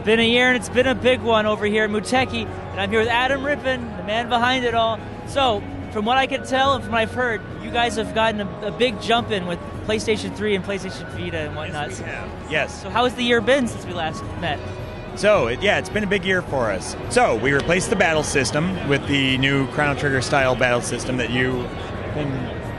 been a year, and it's been a big one over here at Muteki, and I'm here with Adam Rippon, the man behind it all. So, from what I can tell and from what I've heard, you guys have gotten a big jump in with PlayStation 3 and PlayStation Vita and whatnot. Yes, we have. Yes. So how has the year been since we last met? So, it's been a big year for us. So, we replaced the battle system with the new Chrono Trigger style battle system that you can...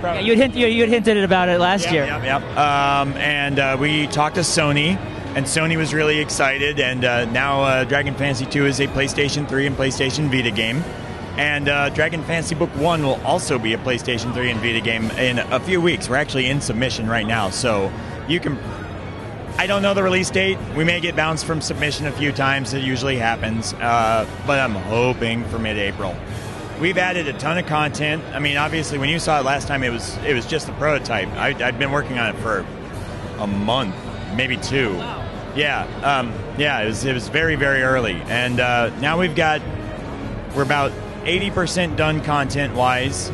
Yeah, you had hinted about it last year. Yep. And we talked to Sony, and Sony was really excited, and now Dragon Fantasy 2 is a PlayStation 3 and PlayStation Vita game. And Dragon Fantasy Book 1 will also be a PlayStation 3 and Vita game in a few weeks. We're actually in submission right now, so you can... I don't know the release date. We may get bounced from submission a few times. It usually happens, but I'm hoping for mid-April. We've added a ton of content. I mean, obviously, when you saw it last time, it was just a prototype. I'd been working on it for a month, maybe two. Wow. Yeah, it was very, very early. And now we're about 80% done content-wise.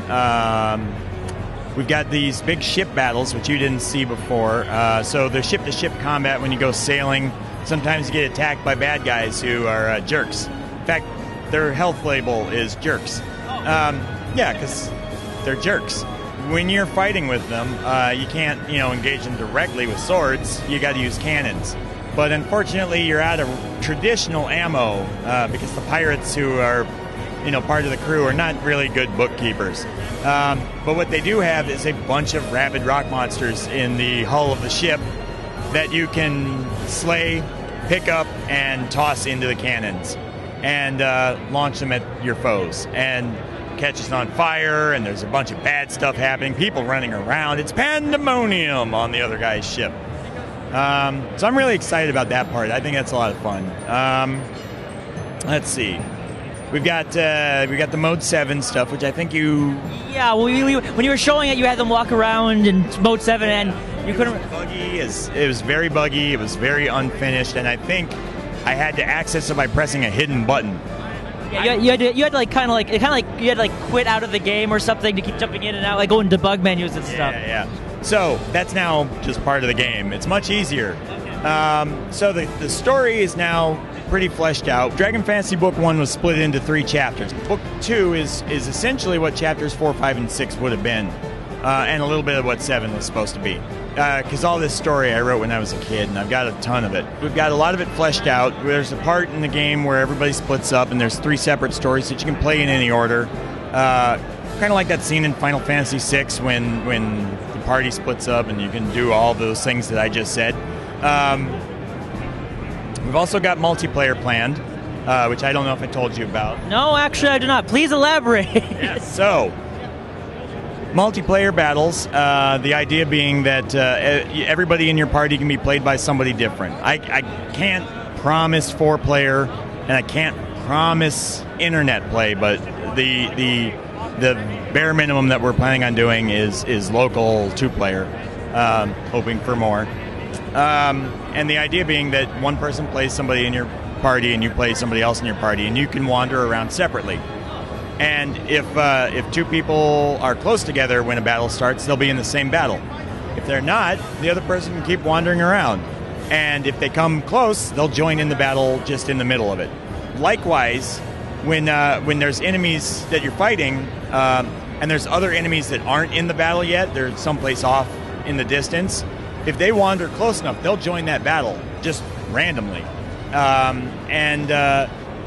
We've got these big ship battles, which you didn't see before. So the ship-to-ship combat when you go sailing, sometimes you get attacked by bad guys who are jerks. In fact, their health label is jerks. Because they're jerks. When you're fighting with them, you can't, engage them directly with swords. You got to use cannons. But unfortunately, you're out of traditional ammo because the pirates who are, part of the crew are not really good bookkeepers. But what they do have is a bunch of rabid rock monsters in the hull of the ship that you can slay, pick up, and toss into the cannons and launch them at your foes. And catches on fire, and there's a bunch of bad stuff happening, people running around. It's pandemonium on the other guy's ship. So I'm really excited about that part. I think that's a lot of fun. Let's see. We've got the Mode 7 stuff, which I think you... Yeah, well, when you were showing it, you had them walk around in Mode 7, and you couldn't... It was very buggy, it was very unfinished, and I think I had to access it by pressing a hidden button. Yeah, you had to quit out of the game or something to keep jumping in and out, like going debug menus and stuff. Yeah. So that's now just part of the game. It's much easier. So the story is now pretty fleshed out. Dragon Fantasy Book 1 was split into 3 chapters. Book 2 is essentially what chapters 4, 5, and 6 would have been, and a little bit of what 7 was supposed to be. Because all this story I wrote when I was a kid, and I've got a ton of it. We've got a lot of it fleshed out. There's a part in the game where everybody splits up, and there's 3 separate stories that you can play in any order. Kind of like that scene in Final Fantasy VI when the party splits up, and you can do all those things that I just said. We've also got multiplayer planned, which I don't know if I told you about. No, actually I do not. Please elaborate. Yes. So, multiplayer battles, the idea being that everybody in your party can be played by somebody different. I can't promise 4-player, and I can't promise internet play, but the bare minimum that we're planning on doing is local 2-player, hoping for more. And the idea being that one person plays somebody in your party and you play somebody else in your party, and you can wander around separately. And if 2 people are close together when a battle starts, they'll be in the same battle. If they're not, the other person can keep wandering around. And if they come close, they'll join in the battle just in the middle of it. Likewise, when there's enemies that you're fighting, and there's other enemies that aren't in the battle yet, they're someplace off in the distance, if they wander close enough, they'll join that battle just randomly.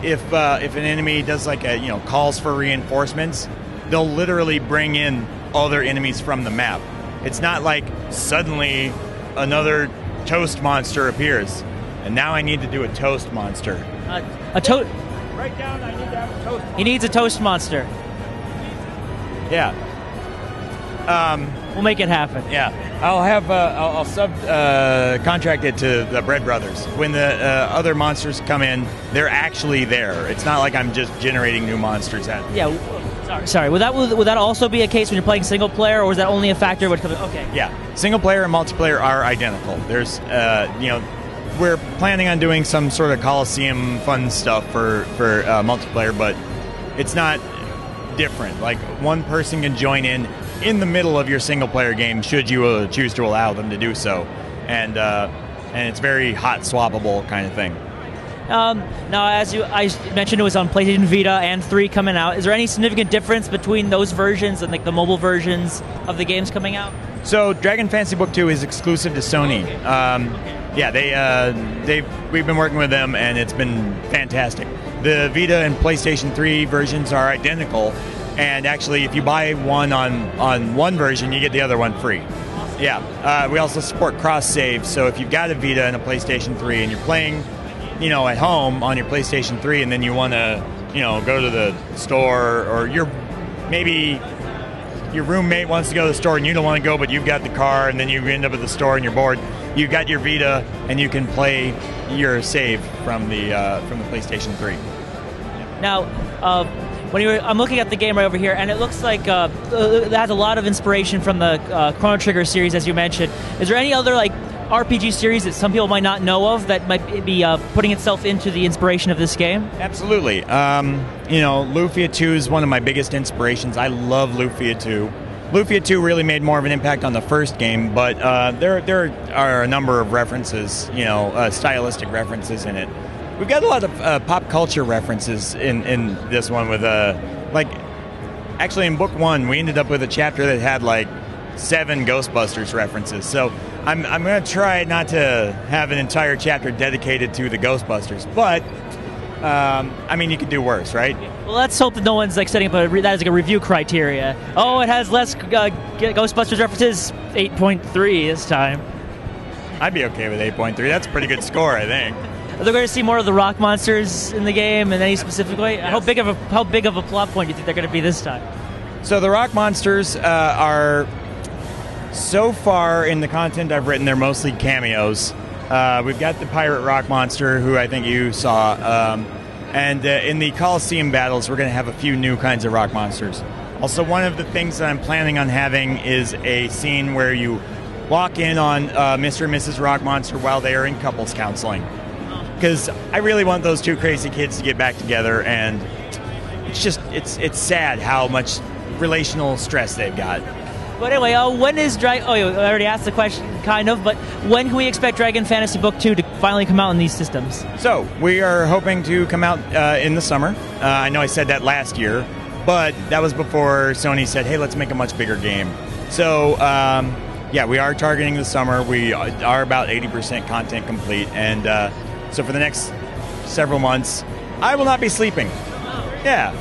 If an enemy does calls for reinforcements, they'll literally bring in other enemies from the map. It's not like suddenly another toast monster appears, and now I need to do a toast monster. Write down, I need to have a toast monster. He needs a toast monster. Yeah. We'll make it happen. Yeah. I'll contract it to the Bread Brothers. When the other monsters come in, they're actually there. It's not like I'm just generating new monsters. Sorry. Would that also be a case when you're playing single player, or is that only a factor when it comes? Okay. Yeah. Single player and multiplayer are identical. There's we're planning on doing some sort of Coliseum fun stuff for multiplayer, but it's not different. Like, one person can join in the middle of your single-player game, should you choose to allow them to do so, and it's very hot swappable kind of thing. Now, I mentioned, it was on PlayStation Vita and 3 coming out. Is there any significant difference between those versions and like the mobile versions of the games coming out? So, Dragon Fantasy Book 2 is exclusive to Sony. Yeah, we've been working with them, and it's been fantastic. The Vita and PlayStation 3 versions are identical, and actually, if you buy one on one version, you get the other one free. Yeah, we also support cross-save, so if you've got a Vita and a PlayStation 3 and you're playing, at home on your PlayStation 3, and then you want to, go to the store, or maybe your roommate wants to go to the store and you don't want to go, but you've got the car, and then you end up at the store and you're bored. You've got your Vita, and you can play your save from the PlayStation 3. Now, I'm looking at the game right over here, and it looks like it has a lot of inspiration from the Chrono Trigger series, as you mentioned. Is there any other RPG series that some people might not know of that might be putting itself into the inspiration of this game? Absolutely. Lufia 2 is one of my biggest inspirations. I love Lufia 2. Lufia 2 really made more of an impact on the first game, but there are a number of references, stylistic references in it. We've got a lot of pop culture references in this one with, actually in Book 1, we ended up with a chapter that had 7 Ghostbusters references. So I'm going to try not to have an entire chapter dedicated to the Ghostbusters, but you could do worse, right? Well, let's hope that no one's setting up that as a review criteria. Oh, it has less Ghostbusters references, 8.3 this time. I'd be okay with 8.3. That's a pretty good score, I think. Are they going to see more of the rock monsters in the game, and any specifically? Yes. How big of a plot point do you think they're going to be this time? So the rock monsters are, so far in the content I've written, they're mostly cameos. We've got the pirate rock monster, who I think you saw, and in the Coliseum battles, we're going to have a few new kinds of rock monsters. Also, one of the things that I'm planning on having is a scene where you walk in on Mr. and Mrs. Rock Monster while they are in couples counseling. Because I really want those two crazy kids to get back together, and it's sad how much relational stress they've got. But anyway, when is I already asked the question, kind of, but when can we expect Dragon Fantasy Book 2 to finally come out in these systems? So, we are hoping to come out in the summer. I know I said that last year, but that was before Sony said, hey, let's make a much bigger game. So, we are targeting the summer. We are about 80% content complete, and so for the next several months, I will not be sleeping. Yeah,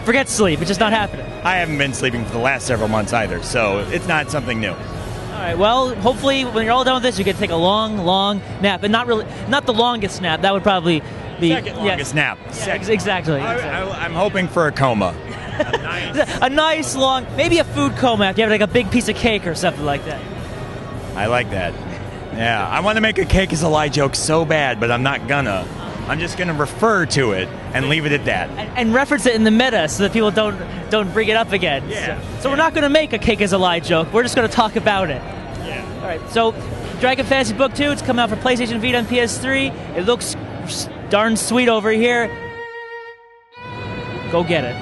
forget sleep. It's just not happening. I haven't been sleeping for the last several months either, so it's not something new. All right. Well, hopefully, when you're all done with this, you can take a long nap, and not the longest nap. That would probably be second longest nap. Yeah, exactly. I'm hoping for a coma. A nice long, maybe a food coma. If you have a big piece of cake or something like that. I like that. Yeah, I want to make a cake is a lie joke so bad, but I'm not gonna. I'm just going to refer to it and leave it at that. And reference it in the meta so that people don't bring it up again. Yeah. So we're not going to make a cake is a lie joke. We're just going to talk about it. Yeah. All right. So Dragon Fantasy Book 2, it's coming out for PlayStation Vita and PS3. It looks darn sweet over here. Go get it.